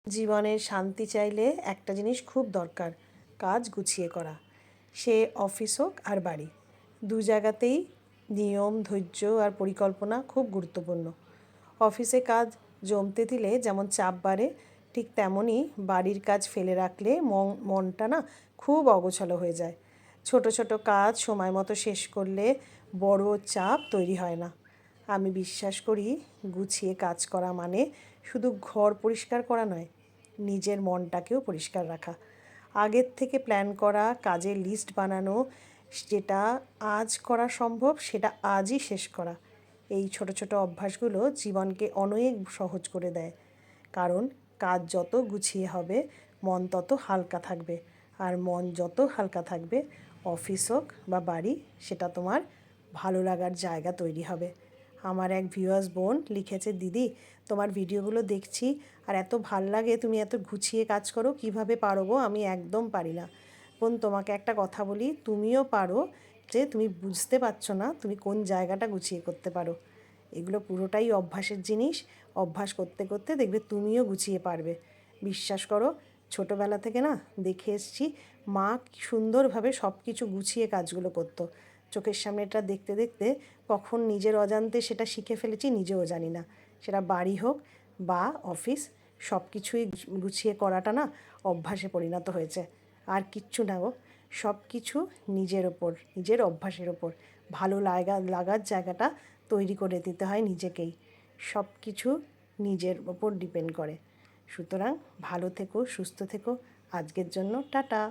জীবনের শান্তি চাইলে একটা জিনিস খুব দরকার, কাজ গুছিয়ে করা। সে অফিস হোক আর বাড়ি, দু জায়গাতেই নিয়ম, ধৈর্য আর পরিকল্পনা খুব গুরুত্বপূর্ণ। অফিসে কাজ জমতে দিলে যেমন চাপ বাড়ে, ঠিক তেমনই বাড়ির কাজ ফেলে রাখলে মনটা না খুব অগোছালো হয়ে যায়। ছোট ছোট কাজ সময় মতো শেষ করলে বড় চাপ তৈরি হয় না। আমি বিশ্বাস করি গুছিয়ে কাজ করা মানে শুধু ঘর পরিষ্কার করা নয়, নিজের মনটাকেও পরিষ্কার রাখা। আগের থেকে প্ল্যান করা, কাজের লিস্ট বানানো, যেটা আজ করা সম্ভব সেটা আজই শেষ করা। এই ছোট ছোট অভ্যাসগুলো জীবনকে অনেক সহজ করে দেয়। কারণ কাজ যত গুছিয়ে হবে, মন তত হালকা থাকবে। আর মন যত হালকা থাকবে, অফিস হোক বা বাড়ি, সেটা তোমার ভালো লাগার জায়গা তৈরি হবে। আমার এক ভিউয়ার্স বোন লিখেছে, দিদি তোমার ভিডিওগুলো দেখছি আর এত ভাল লাগে, তুমি এত গুছিয়ে কাজ করো, কিভাবে পারো গো, আমি একদম পারি না। বোন, তোমাকে একটা কথা বলি, তুমিও পারো, যে তুমি বুঝতে পারছো না তুমি কোন জায়গাটা গুছিয়ে করতে পারো। এগুলো পুরোটাই অভ্যাসের জিনিস। অভ্যাস করতে করতে দেখবে তুমিও গুছিয়ে পারবে। বিশ্বাস করো, ছোটোবেলা থেকে না দেখে এসছি মা কি সুন্দরভাবে সব কিছু গুছিয়ে কাজগুলো করতো। চোখের সামনেটা দেখতে দেখতে কখন নিজের অজান্তে সেটা শিখে ফেলেছি নিজেও জানি না। সেটা বাড়ি হোক বা অফিস, সব কিছুই গুছিয়ে করাটা না অভ্যাসে পরিণত হয়েছে। আর কিচ্ছু না গো, সব কিছু নিজের ওপর, নিজের অভ্যাসের ওপর ভালো লাগার জায়গাটা তৈরি করে দিতে হয় নিজেকেই। সব কিছু নিজের ওপর ডিপেন্ড করে। সুতরাং ভালো থেকো, সুস্থ থেকো। আজকের জন্য টাটা।